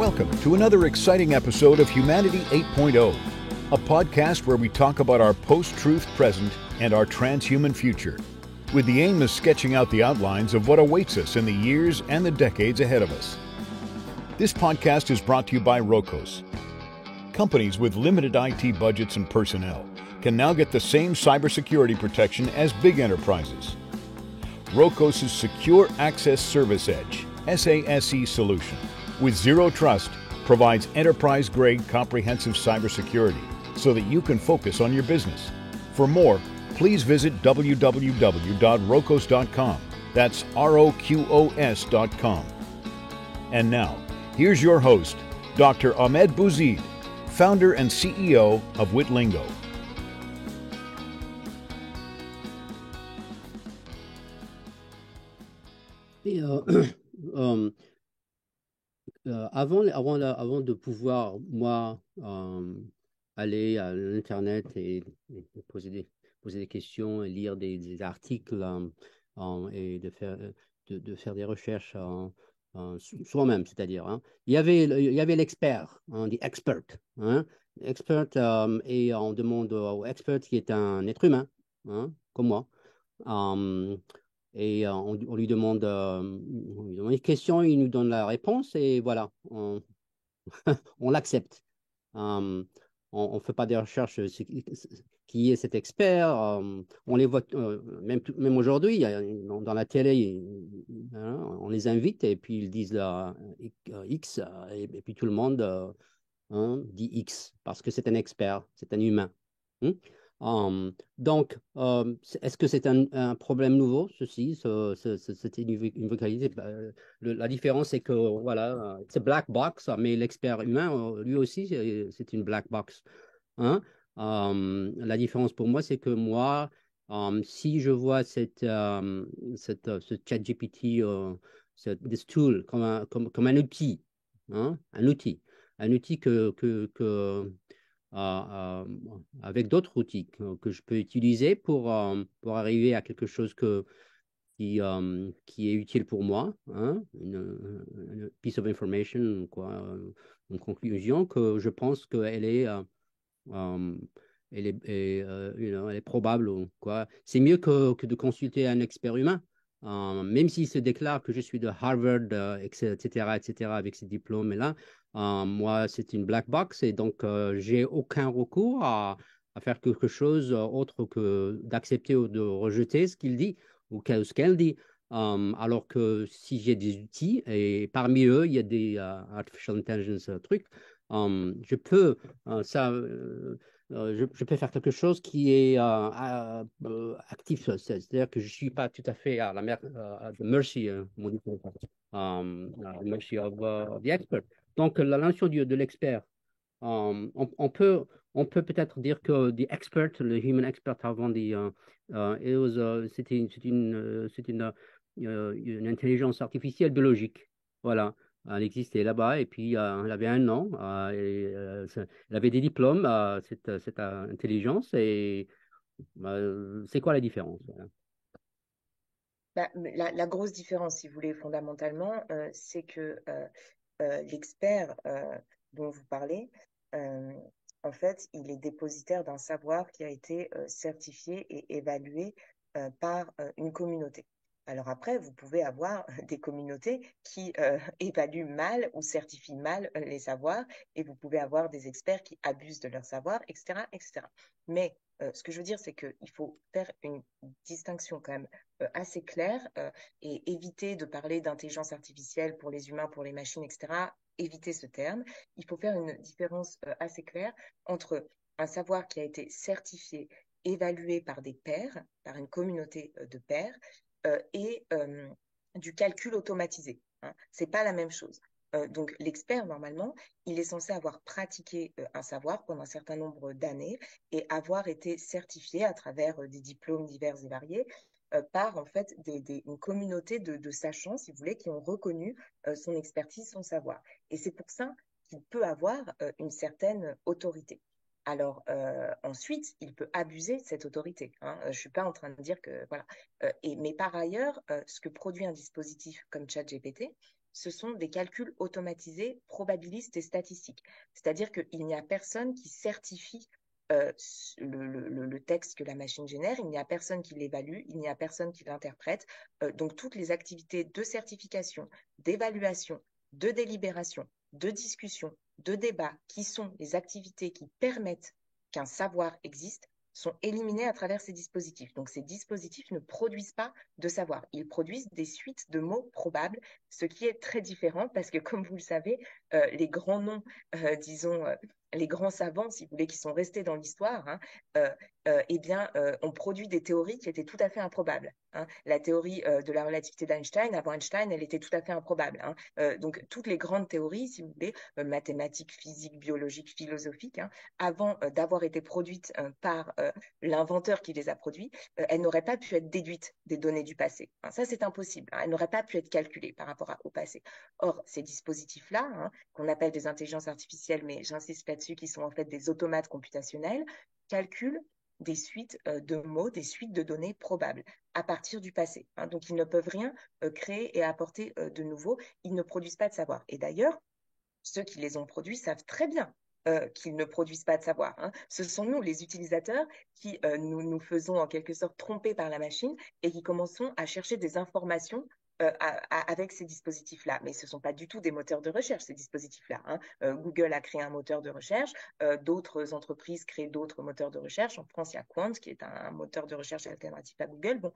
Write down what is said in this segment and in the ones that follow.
Welcome to another exciting episode of Humanity 8.0, a podcast where we talk about our post-truth present and our transhuman future, with the aim of sketching out the outlines of what awaits us in the years and the decades ahead of us. This podcast is brought to you by Rokos. Companies with limited IT budgets and personnel can now get the same cybersecurity protection as big enterprises. Rokos' Secure Access Service Edge, SASE solution, with zero trust, provides enterprise-grade comprehensive cybersecurity so that you can focus on your business. For more, please visit www.rokos.com. That's ROQOS.com. And now, here's your host, Dr. Ahmed Bouzid, founder and CEO of Witlingo. Avant de pouvoir, moi, aller à l'Internet et poser des questions et lire des articles et de faire des recherches soi-même, c'est-à-dire, il y avait l'expert, the expert, expert, et on demande au expert qui est un être humain, comme moi. Et on lui demande une question, il nous donne la réponse et voilà, on l'accepte. On ne fait pas des recherches qui est cet expert. On les voit, même aujourd'hui, dans la télé, on les invite et puis ils disent X et puis tout le monde dit X parce que c'est un expert, c'est un humain. Donc, est-ce que c'est un problème nouveau, cette inégalité? La différence, c'est que, voilà, c'est black box, mais l'expert humain, lui aussi, c'est une black box. La différence pour moi, c'est que moi, si je vois ce ChatGPT, this tool, comme un outil, un outil avec d'autres outils que je peux utiliser pour arriver à quelque chose qui est utile pour moi, une piece of information, quoi, une conclusion que je pense qu'elle est, elle est probable. Quoi. C'est mieux que de consulter un expert humain. Même s'il se déclare que je suis de Harvard, etc., avec ses diplômes-là, moi, c'est une black box et donc j'ai aucun recours à faire quelque chose autre que d'accepter ou de rejeter ce qu'il dit ou ce qu'elle dit. Alors que si j'ai des outils, et parmi eux, il y a des artificial intelligence trucs, je peux je peux faire quelque chose qui est actif, c'est-à-dire que je ne suis pas tout à fait à la mercy, mercy of the expert. Donc, la notion de l'expert, on peut peut-être dire que the expert, le human expert avant c'était une intelligence artificielle biologique. Voilà. Elle existait là-bas et puis elle avait un nom, elle avait des diplômes, cette intelligence. Et c'est quoi la différence? Voilà. La grosse différence, si vous voulez, fondamentalement, c'est que l'expert dont vous parlez, en fait, il est dépositaire d'un savoir qui a été certifié et évalué par une communauté. Alors après, vous pouvez avoir des communautés qui évaluent mal ou certifient mal les savoirs, et vous pouvez avoir des experts qui abusent de leur savoir, etc., etc. Mais ce que je veux dire, c'est qu'il faut faire une distinction quand même assez claire et éviter de parler d'intelligence artificielle pour les humains, pour les machines, etc. Éviter ce terme. Il faut faire une différence assez claire entre un savoir qui a été certifié, évalué par des pairs, par une communauté de pairs, et du calcul automatisé. Ce n'est pas la même chose. Donc, l'expert, normalement, il est censé avoir pratiqué un savoir pendant un certain nombre d'années et avoir été certifié à travers des diplômes divers et variés par, en fait, une communauté de sachants, si vous voulez, qui ont reconnu son expertise, son savoir. Et c'est pour ça qu'il peut avoir une certaine autorité. Alors, ensuite, il peut abuser de cette autorité. Je ne suis pas en train de dire que... Voilà. Mais par ailleurs, ce que produit un dispositif comme ChatGPT, ce sont des calculs automatisés, probabilistes et statistiques. C'est-à-dire qu'il n'y a personne qui certifie le texte que la machine génère, il n'y a personne qui l'évalue, il n'y a personne qui l'interprète. Donc, toutes les activités de certification, d'évaluation, de délibération, de discussion, de débat, qui sont les activités qui permettent qu'un savoir existe, sont éliminées à travers ces dispositifs. Donc, ces dispositifs ne produisent pas de savoir. Ils produisent des suites de mots probables, ce qui est très différent parce que, comme vous le savez, les grands noms, disons, les grands savants, si vous voulez, qui sont restés dans l'histoire, hein, ont produit des théories qui étaient tout à fait improbables. Hein. La théorie de la relativité d'Einstein, avant Einstein, elle était tout à fait improbable. Hein. Donc, toutes les grandes théories, si vous voulez, mathématiques, physiques, biologiques, philosophiques, hein, avant d'avoir été produites par l'inventeur qui les a produits, elles n'auraient pas pu être déduites des données du passé. Hein. Ça, c'est impossible. Hein. Elles n'auraient pas pu être calculées par rapport au passé. Or, ces dispositifs-là, hein, qu'on appelle des intelligences artificielles, mais j'insiste là-dessus, qui sont en fait des automates computationnels, calculent des suites de mots, des suites de données probables à partir du passé. Hein. Donc, ils ne peuvent rien créer et apporter de nouveau. Ils ne produisent pas de savoir. Et d'ailleurs, ceux qui les ont produits savent très bien qu'ils ne produisent pas de savoir. Hein. Ce sont nous, les utilisateurs, qui nous faisons en quelque sorte tromper par la machine et qui commençons à chercher des informations avec ces dispositifs-là. Mais ce ne sont pas du tout des moteurs de recherche, ces dispositifs-là. Hein. Google a créé un moteur de recherche, d'autres entreprises créent d'autres moteurs de recherche. En France, il y a Quant, qui est un moteur de recherche alternatif à Google. Bon,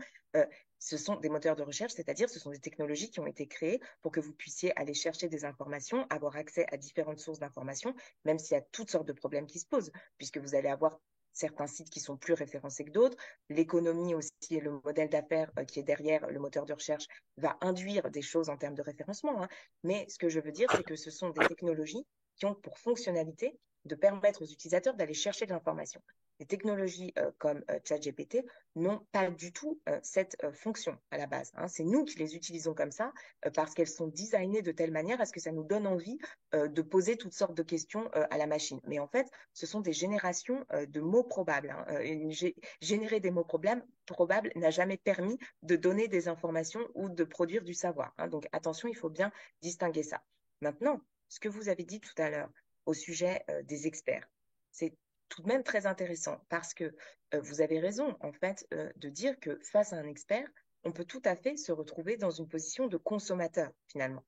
ce sont des moteurs de recherche, c'est-à-dire ce sont des technologies qui ont été créées pour que vous puissiez aller chercher des informations, avoir accès à différentes sources d'informations, même s'il y a toutes sortes de problèmes qui se posent, puisque vous allez avoir certains sites qui sont plus référencés que d'autres. L'économie aussi et le modèle d'affaires qui est derrière le moteur de recherche va induire des choses en termes de référencement. Hein. Mais ce que je veux dire, c'est que ce sont des technologies qui ont pour fonctionnalité de permettre aux utilisateurs d'aller chercher de l'information. Les technologies comme ChatGPT n'ont pas du tout cette fonction à la base. Hein. C'est nous qui les utilisons comme ça parce qu'elles sont designées de telle manière à ce que ça nous donne envie de poser toutes sortes de questions à la machine. Mais en fait, ce sont des générations de mots probables. Hein. Générer des mots probables n'a jamais permis de donner des informations ou de produire du savoir. Hein. Donc attention, il faut bien distinguer ça. Maintenant, ce que vous avez dit tout à l'heure au sujet des experts, c'est tout de même très intéressant parce que vous avez raison, en fait, de dire que face à un expert, on peut tout à fait se retrouver dans une position de consommateur, finalement.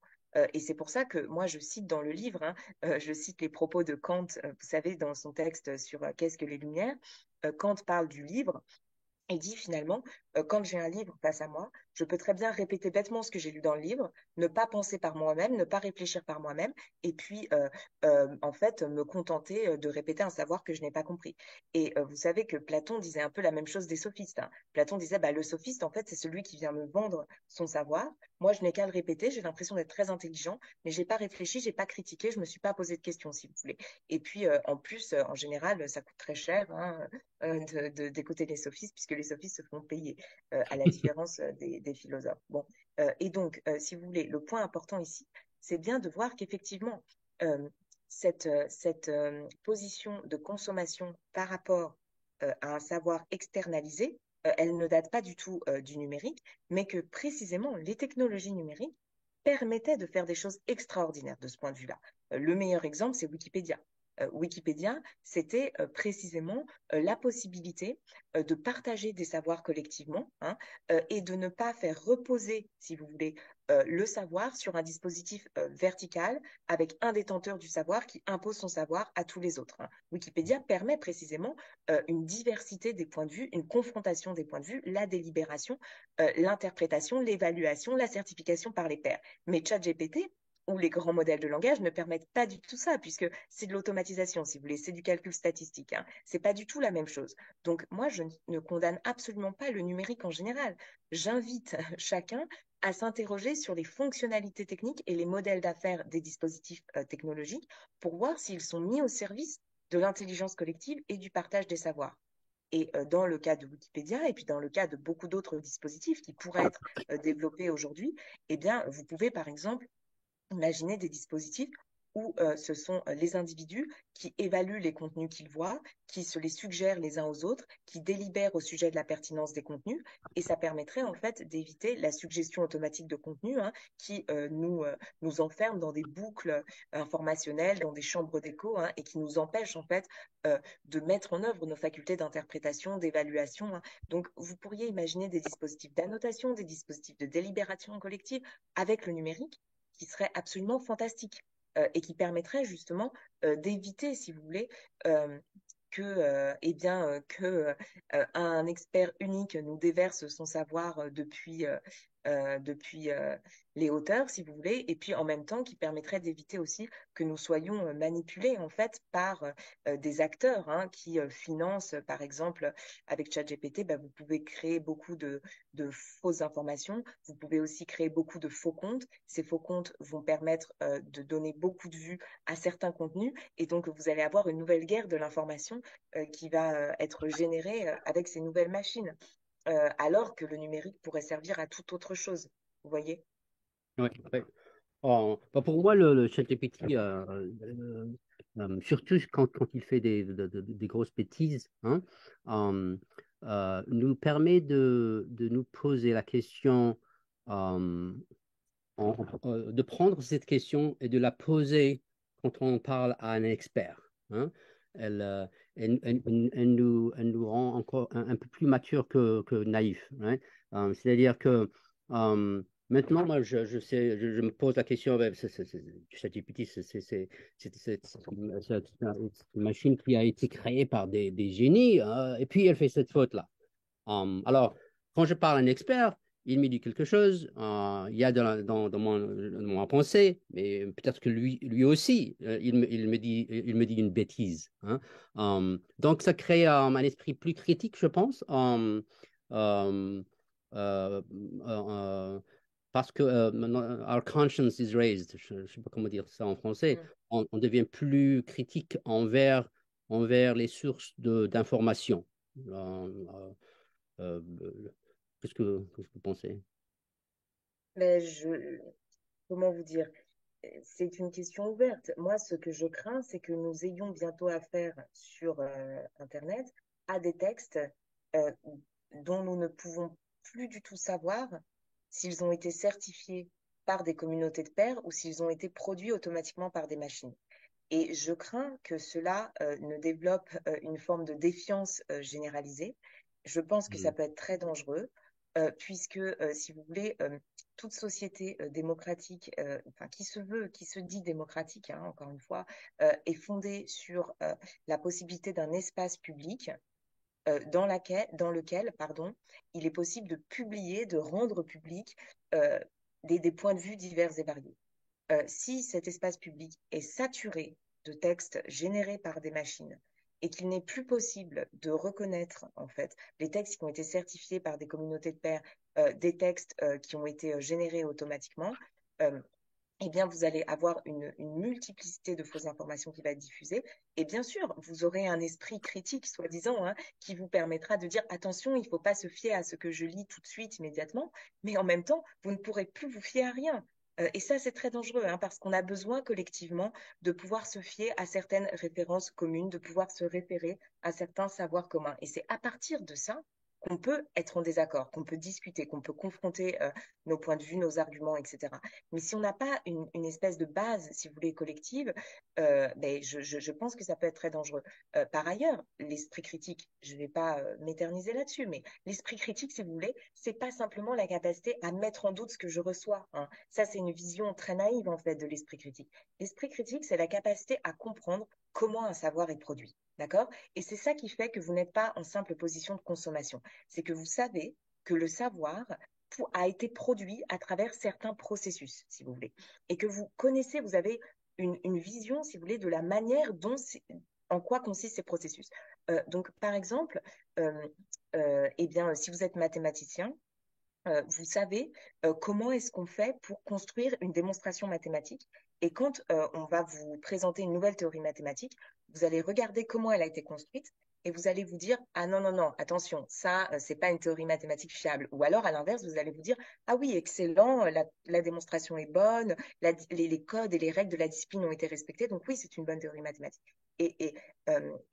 Et c'est pour ça que moi, je cite dans le livre, hein, je cite les propos de Kant, vous savez, dans son texte sur qu'est-ce que les Lumières. Kant parle du livre. Et dit finalement, quand j'ai un livre face à moi, je peux très bien répéter bêtement ce que j'ai lu dans le livre, ne pas penser par moi-même, ne pas réfléchir par moi-même, et puis en fait me contenter de répéter un savoir que je n'ai pas compris. Et vous savez que Platon disait un peu la même chose des sophistes. Hein. Platon disait, bah, le sophiste, en fait, c'est celui qui vient me vendre son savoir. Moi, je n'ai qu'à le répéter, j'ai l'impression d'être très intelligent, mais j'ai pas réfléchi, j'ai pas critiqué, je me suis pas posé de questions, si vous voulez. Et puis, en plus, en général, ça coûte très cher. Hein, d'écouter les sophistes, puisque les sophistes se font payer, à la différence des philosophes. Bon, et donc, si vous voulez, le point important ici, c'est bien de voir qu'effectivement, cette position de consommation par rapport à un savoir externalisé, elle ne date pas du tout du numérique, mais que précisément les technologies numériques permettaient de faire des choses extraordinaires de ce point de vue-là. Le meilleur exemple, c'est Wikipédia. Wikipédia, c'était précisément la possibilité de partager des savoirs collectivement, hein, et de ne pas faire reposer, si vous voulez, le savoir sur un dispositif vertical avec un détenteur du savoir qui impose son savoir à tous les autres. Hein. Wikipédia permet précisément une diversité des points de vue, une confrontation des points de vue, la délibération, l'interprétation, l'évaluation, la certification par les pairs. Mais ChatGPT, où les grands modèles de langage ne permettent pas du tout ça, puisque c'est de l'automatisation, si vous voulez, c'est du calcul statistique. Hein. C'est pas du tout la même chose. Donc, moi, je ne condamne absolument pas le numérique en général. J'invite chacun à s'interroger sur les fonctionnalités techniques et les modèles d'affaires des dispositifs technologiques pour voir s'ils sont mis au service de l'intelligence collective et du partage des savoirs. Et dans le cas de Wikipédia, et puis dans le cas de beaucoup d'autres dispositifs qui pourraient être développés aujourd'hui, eh bien, vous pouvez, par exemple, imaginez des dispositifs où ce sont les individus qui évaluent les contenus qu'ils voient, qui se les suggèrent les uns aux autres, qui délibèrent au sujet de la pertinence des contenus, et ça permettrait en fait d'éviter la suggestion automatique de contenu qui nous enferme dans des boucles informationnelles, dans des chambres d'écho, et qui nous empêche en fait de mettre en œuvre nos facultés d'interprétation, d'évaluation. Donc, vous pourriez imaginer des dispositifs d'annotation, des dispositifs de délibération collective avec le numérique qui seraient absolument fantastiques et qui permettraient justement d'éviter, si vous voulez, que un expert unique nous déverse son savoir depuis les hauteurs, si vous voulez, et puis en même temps qui permettrait d'éviter aussi que nous soyons manipulés en fait par des acteurs qui financent, par exemple, avec ChatGPT, vous pouvez créer beaucoup de fausses informations, vous pouvez aussi créer beaucoup de faux comptes. Ces faux comptes vont permettre de donner beaucoup de vues à certains contenus, et donc vous allez avoir une nouvelle guerre de l'information qui va être générée avec ces nouvelles machines, alors que le numérique pourrait servir à toute autre chose. Vous voyez? Ouais, ouais. Pour moi, le ChatGPT, surtout quand il fait des grosses bêtises, nous permet de nous poser la question, de prendre cette question et de la poser quand on parle à un expert. Elle, euh, elle nous rend encore un peu plus mature que naïfs. C'est-à-dire que maintenant, moi, je sais, je me pose la question, ChatGPT, c'est une machine qui a été créée par des génies, et puis elle fait cette faute-là. Alors, quand je parle à un expert, il me dit quelque chose, il y a dans mon pensée, mais peut-être que lui aussi, il me dit une bêtise. Donc, ça crée un esprit plus critique, je pense, euh, euh, euh, parce que our conscience is raised, je ne sais pas comment dire ça en français, Mm. on devient plus critique envers les sources d'information. Euh, qu'est-ce que vous pensez? Mais comment vous dire? C'est une question ouverte. Moi, ce que je crains, c'est que nous ayons bientôt affaire sur Internet à des textes euh, dont nous ne pouvons plus du tout savoir s'ils ont été certifiés par des communautés de pairs ou s'ils ont été produits automatiquement par des machines. Et je crains que cela ne développe une forme de défiance généralisée. Je pense que ça Mm. peut être très dangereux, puisque, si vous voulez, toute société démocratique, enfin, qui se dit démocratique, encore une fois, est fondée sur la possibilité d'un espace public dans lequel, pardon, il est possible de publier, de rendre public des points de vue divers et variés. Si cet espace public est saturé de textes générés par des machines et qu'il n'est plus possible de reconnaître en fait les textes qui ont été certifiés par des communautés de pairs, des textes qui ont été générés automatiquement, euh, eh bien, vous allez avoir une multiplicité de fausses informations qui va être diffusée. Et bien sûr, vous aurez un esprit critique, soi-disant, qui vous permettra de dire, attention, il ne faut pas se fier à ce que je lis tout de suite, immédiatement. Mais en même temps, vous ne pourrez plus vous fier à rien. Et ça, c'est très dangereux, parce qu'on a besoin collectivement de pouvoir se fier à certaines références communes, de pouvoir se référer à certains savoirs communs. Et c'est à partir de ça qu'on peut être en désaccord, qu'on peut discuter, qu'on peut confronter nos points de vue, nos arguments, etc. Mais si on n'a pas une espèce de base, si vous voulez, collective, je pense que ça peut être très dangereux. Par ailleurs, l'esprit critique, je ne vais pas m'éterniser là-dessus, mais l'esprit critique, si vous voulez, c'est pas simplement la capacité à mettre en doute ce que je reçois. Ça, c'est une vision très naïve, en fait, de l'esprit critique. L'esprit critique, c'est la capacité à comprendre comment un savoir est produit. D'accord? Et c'est ça qui fait que vous n'êtes pas en simple position de consommation. C'est que vous savez que le savoir a été produit à travers certains processus, si vous voulez, et que vous connaissez, vous avez une vision, si vous voulez, de la manière dont, en quoi consistent ces processus. Donc, par exemple, eh bien, si vous êtes mathématicien, vous savez comment est-ce qu'on fait pour construire une démonstration mathématique. Et quand on va vous présenter une nouvelle théorie mathématique, vous allez regarder comment elle a été construite et vous allez vous dire, ah non, non, non, attention, ça, c'est pas une théorie mathématique fiable. Ou alors, à l'inverse, vous allez vous dire, ah oui, excellent, la démonstration est bonne, les codes et les règles de la discipline ont été respectés, donc oui, c'est une bonne théorie mathématique. Et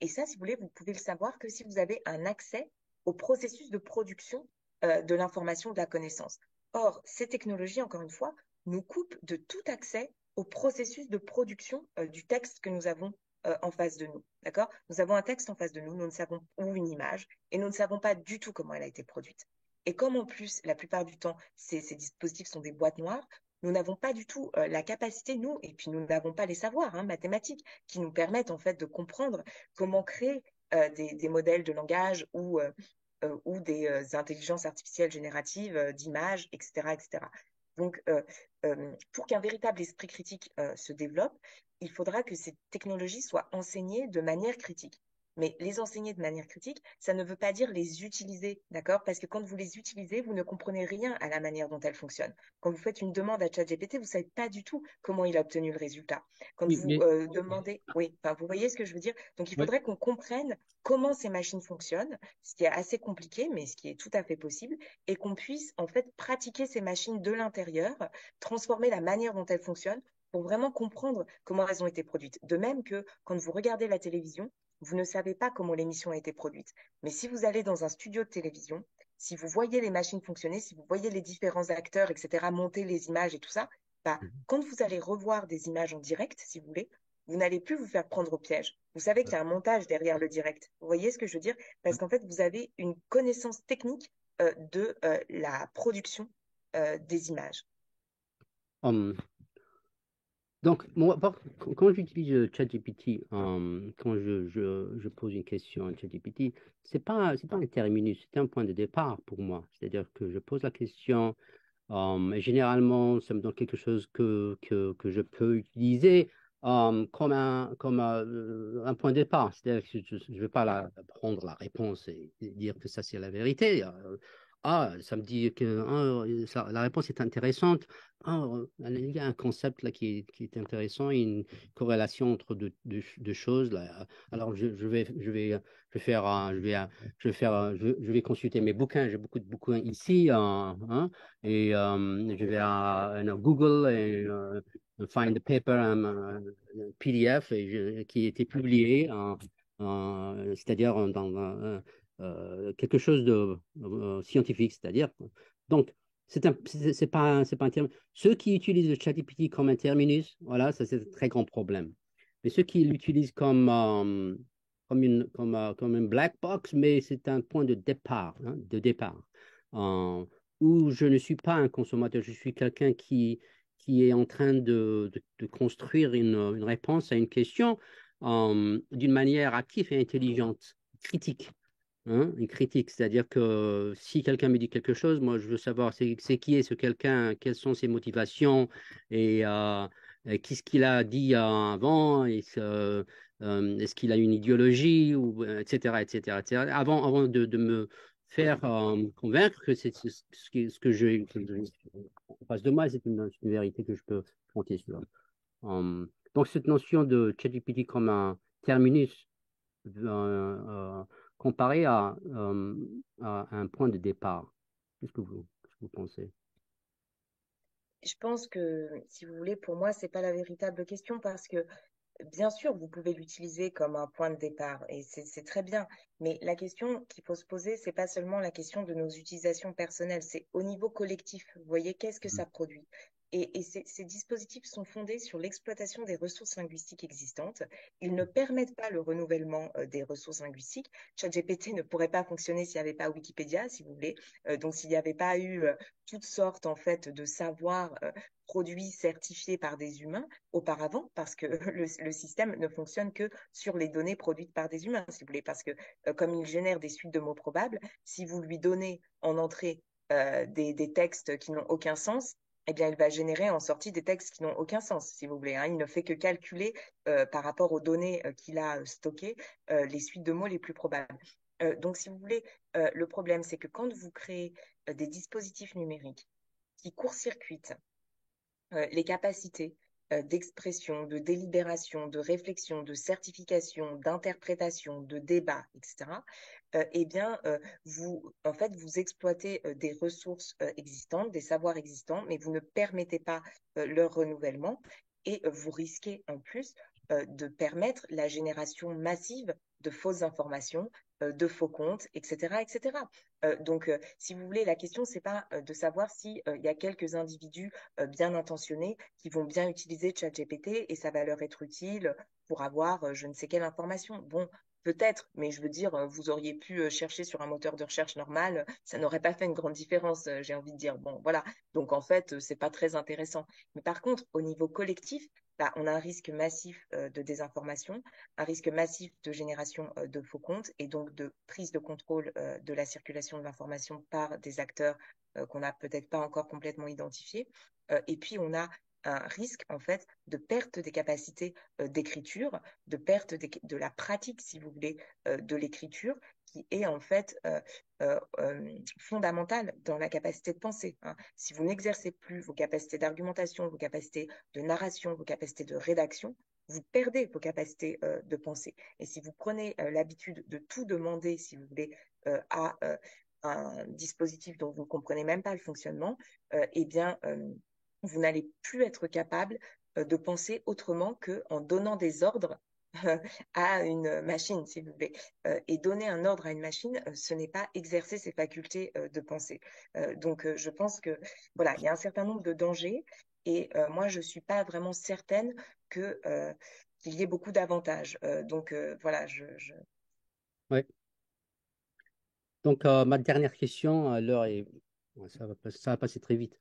ça, si vous voulez, vous pouvez le savoir que si vous avez un accès au processus de production de l'information, de la connaissance. Or, ces technologies, encore une fois, nous coupent de tout accès au processus de production du texte que nous avons en face de nous. D'accord? Nous avons un texte en face de nous, nous ne savons, ou une image, et nous ne savons pas du tout comment elle a été produite. Et comme en plus, la plupart du temps, ces dispositifs sont des boîtes noires, nous n'avons pas du tout la capacité, nous, et puis nous n'avons pas les savoirs mathématiques qui nous permettent en fait de comprendre comment créer des modèles de langage ou des intelligences artificielles génératives d'images, etc., etc. Donc, pour qu'un véritable esprit critique se développe, il faudra que ces technologies soient enseignées de manière critique. Mais les enseigner de manière critique, ça ne veut pas dire les utiliser, d'accord? Parce que quand vous les utilisez, vous ne comprenez rien à la manière dont elles fonctionnent. Quand vous faites une demande à ChatGPT, vous ne savez pas du tout comment il a obtenu le résultat. Quand Oui, vous mais, demandez, oui, enfin, vous voyez ce que je veux dire? Donc, il ouais. faudrait qu'on comprenne comment ces machines fonctionnent, ce qui est assez compliqué, mais ce qui est tout à fait possible, et qu'on puisse en fait pratiquer ces machines de l'intérieur, transformer la manière dont elles fonctionnent pour vraiment comprendre comment elles ont été produites. De même que quand vous regardez la télévision, vous ne savez pas comment l'émission a été produite. Mais si vous allez dans un studio de télévision, si vous voyez les machines fonctionner, si vous voyez les différents acteurs, etc., monter les images et tout ça, bah, quand vous allez revoir des images en direct, si vous voulez, vous n'allez plus vous faire prendre au piège. Vous savez qu'il y a un montage derrière le direct. Vous voyez ce que je veux dire? Parce qu'en fait, vous avez une connaissance technique de la production des images. Hum, Donc, moi, quand j'utilise ChatGPT, quand je pose une question à ChatGPT, c'est pas un terminus, c'est un point de départ pour moi. C'est-à-dire que je pose la question, et généralement, ça me donne quelque chose que je peux utiliser comme un point de départ. C'est-à-dire que je ne vais pas prendre la réponse et dire que ça, c'est la vérité. Ça me dit que la réponse est intéressante. Il y a un concept là qui est intéressant, une corrélation entre deux choses là. Alors je vais faire, je vais consulter mes bouquins. J'ai beaucoup de bouquins ici, et je vais à Google et find the paper, PDF qui a été publié, c'est-à-dire dans quelque chose de scientifique, c'est-à-dire. Donc, c'est pas un terme. Ceux qui utilisent le ChatGPT comme un terminus, voilà, ça c'est un très grand problème. Mais ceux qui l'utilisent comme une black box, mais c'est un point de départ, de départ, euh, où je ne suis pas un consommateur, je suis quelqu'un qui est en train de construire une réponse à une question d'une manière active et intelligente, critique. Une critique, c'est-à-dire que si quelqu'un me dit quelque chose, moi je veux savoir c'est qui est ce quelqu'un, quelles sont ses motivations et qu'est-ce qu'il a dit avant, est-ce qu'il a une idéologie, ou, etc., etc., etc. Avant de me faire convaincre que c'est ce que en face de moi, c'est une vérité que je peux compter sur. Donc cette notion de ChatGPT comme un terminus euh, comparé à un point de départ. Qu'est-ce que vous pensez? Je pense que, si vous voulez, pour moi, c'est pas la véritable question parce que bien sûr, vous pouvez l'utiliser comme un point de départ et c'est très bien. Mais la question qu'il faut se poser, c'est pas seulement la question de nos utilisations personnelles, c'est au niveau collectif. Vous voyez, qu'est-ce que ça produit? Et ces dispositifs sont fondés sur l'exploitation des ressources linguistiques existantes. Ils ne permettent pas le renouvellement des ressources linguistiques. ChatGPT ne pourrait pas fonctionner s'il n'y avait pas Wikipédia, si vous voulez. Donc, s'il n'y avait pas eu toutes sortes en fait de savoirs produits, certifiés par des humains auparavant, parce que le système ne fonctionne que sur les données produites par des humains, si vous voulez, parce que comme il génère des suites de mots probables, si vous lui donnez en entrée des textes qui n'ont aucun sens, eh bien, il va générer en sortie des textes qui n'ont aucun sens, si vous voulez. Il ne fait que calculer par rapport aux données qu'il a stockées les suites de mots les plus probables. Donc, si vous voulez, le problème, c'est que quand vous créez des dispositifs numériques qui court-circuitent les capacités d'expression, de délibération, de réflexion, de certification, d'interprétation, de débat, etc., eh bien, en fait, vous exploitez des ressources existantes, des savoirs existants, mais vous ne permettez pas leur renouvellement et vous risquez en plus de permettre la génération massive de fausses informations, de faux comptes, etc., etc. Donc, si vous voulez, la question, c'est pas de savoir si il y a quelques individus bien intentionnés qui vont bien utiliser ChatGPT et ça va leur être utile pour avoir je ne sais quelle information. Bon, peut-être, mais je veux dire, vous auriez pu chercher sur un moteur de recherche normal, ça n'aurait pas fait une grande différence, j'ai envie de dire. Bon, voilà. Donc, en fait, c'est pas très intéressant. Mais par contre, au niveau collectif, bah, on a un risque massif de désinformation, un risque massif de génération de faux comptes et donc de prise de contrôle de la circulation de l'information par des acteurs qu'on n'a peut-être pas encore complètement identifiés. Et puis, on a un risque, en fait, de perte des capacités d'écriture, de perte de la pratique, si vous voulez, de l'écriture, qui est en fait fondamentale dans la capacité de penser. Hein. Si vous n'exercez plus vos capacités d'argumentation, vos capacités de narration, vos capacités de rédaction, vous perdez vos capacités de penser. Et si vous prenez l'habitude de tout demander, si vous voulez, à un dispositif dont vous ne comprenez même pas le fonctionnement, eh bien, vous n'allez plus être capable de penser autrement qu'en donnant des ordres à une machine, si vous voulez. Et donner un ordre à une machine, ce n'est pas exercer ses facultés de pensée. Donc, je pense que voilà, il y a un certain nombre de dangers et moi, je ne suis pas vraiment certaine qu'il y ait beaucoup d'avantages. Donc, voilà, Ouais. Donc, ma dernière question, l'heure est... ouais, ça va passer très vite.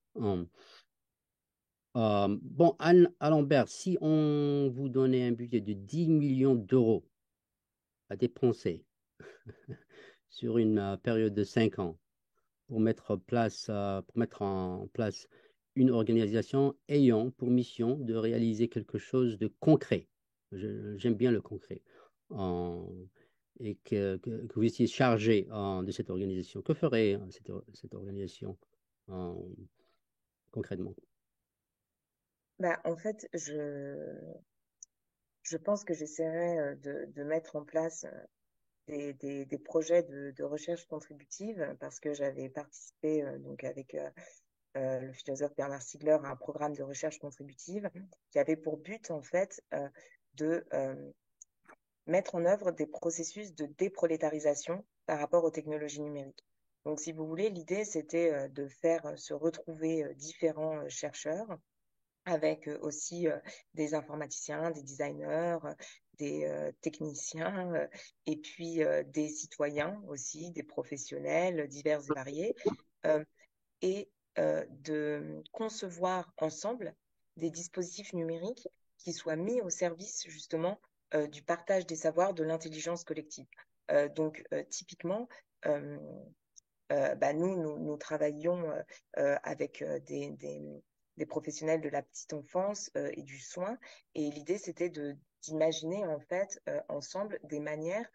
Bon, Anne Alembert, si on vous donnait un budget de 10 millions d'euros à dépenser sur une période de 5 ans pour pour mettre en place une organisation ayant pour mission de réaliser quelque chose de concret. J'aime bien le concret. Euh, et que vous étiez chargé de cette organisation. Que ferait cette organisation euh, concrètement? bah, en fait, je pense que j'essaierai de mettre en place des projets de recherche contributive parce que j'avais participé donc avec le philosophe Bernard Stiegler à un programme de recherche contributive qui avait pour but en fait de mettre en œuvre des processus de déprolétarisation par rapport aux technologies numériques. Donc, si vous voulez, l'idée, c'était de faire se retrouver différents chercheurs avec aussi des informaticiens, des designers, des techniciens, et puis des citoyens aussi, des professionnels divers et variés, euh, et de concevoir ensemble des dispositifs numériques qui soient mis au service justement du partage des savoirs, de l'intelligence collective. Donc, typiquement, euh, bah, nous travaillions avec des professionnels de la petite enfance et du soin. Et l'idée, c'était d'imaginer en fait ensemble des manières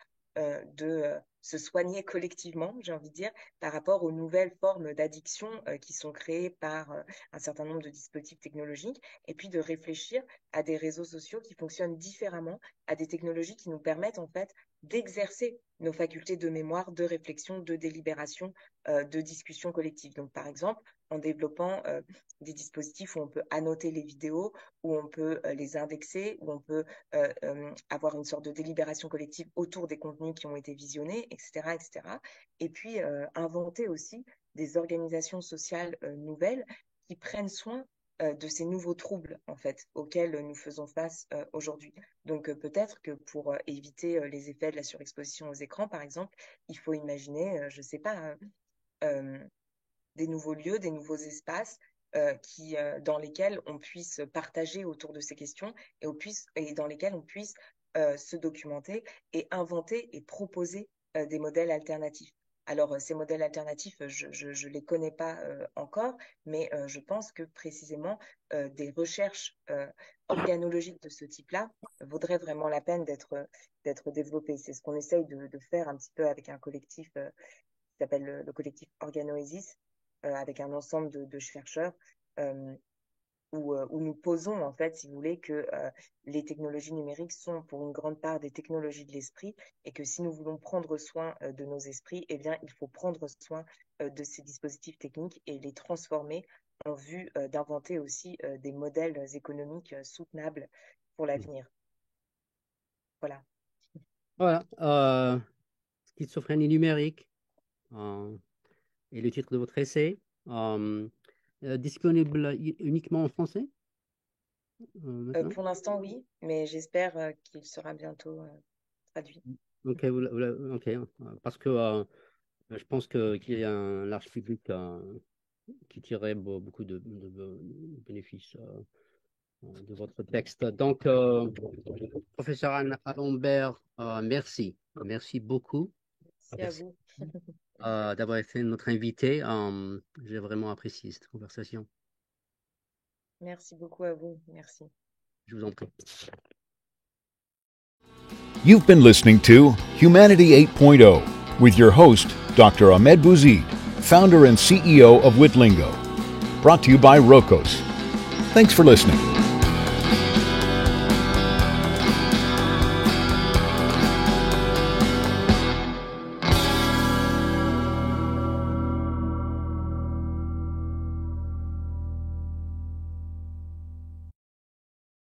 de se soigner collectivement, j'ai envie de dire, par rapport aux nouvelles formes d'addiction qui sont créées par un certain nombre de dispositifs technologiques, et puis de réfléchir à des réseaux sociaux qui fonctionnent différemment, à des technologies qui nous permettent en fait d'exercer nos facultés de mémoire, de réflexion, de délibération, de discussion collective. Donc, par exemple, en développant des dispositifs où on peut annoter les vidéos, où on peut les indexer, où on peut avoir une sorte de délibération collective autour des contenus qui ont été visionnés, etc., etc. Et puis, inventer aussi des organisations sociales nouvelles qui prennent soin de ces nouveaux troubles en fait auxquels nous faisons face aujourd'hui. Donc peut-être que pour éviter les effets de la surexposition aux écrans, par exemple, il faut imaginer, je ne sais pas, euh, des nouveaux lieux, des nouveaux espaces dans lesquels on puisse partager autour de ces questions et dans lesquels on puisse se documenter et inventer et proposer des modèles alternatifs. Alors, ces modèles alternatifs, je ne les connais pas encore, mais je pense que précisément des recherches organologiques de ce type-là vaudraient vraiment la peine d'être développées. C'est ce qu'on essaye de faire un petit peu avec un collectif qui s'appelle le collectif Organoesis, avec un ensemble de chercheurs, euh, où nous posons, en fait, si vous voulez, que les technologies numériques sont pour une grande part des technologies de l'esprit et que si nous voulons prendre soin de nos esprits, eh bien, il faut prendre soin de ces dispositifs techniques et les transformer en vue d'inventer aussi des modèles économiques soutenables pour l'avenir. Voilà. Voilà. Schizophrénie numérique et le titre de votre essai. Disponible uniquement en français Pour l'instant, oui, mais j'espère qu'il sera bientôt traduit. Ok, ok. Parce que je pense qu'il y a un large public qui tirerait beaucoup de bénéfices de votre texte. Donc, professeur Anne Lambert, merci. Merci beaucoup. Merci à vous. D'avoir été notre invité. J'ai vraiment apprécié cette conversation. Merci beaucoup à vous. Merci. Je vous en prie. You've been listening to Humanity 8.0 with your host, Dr. Ahmed Bouzid, founder and CEO of Witlingo. Brought to you by Rokos. Thanks for listening.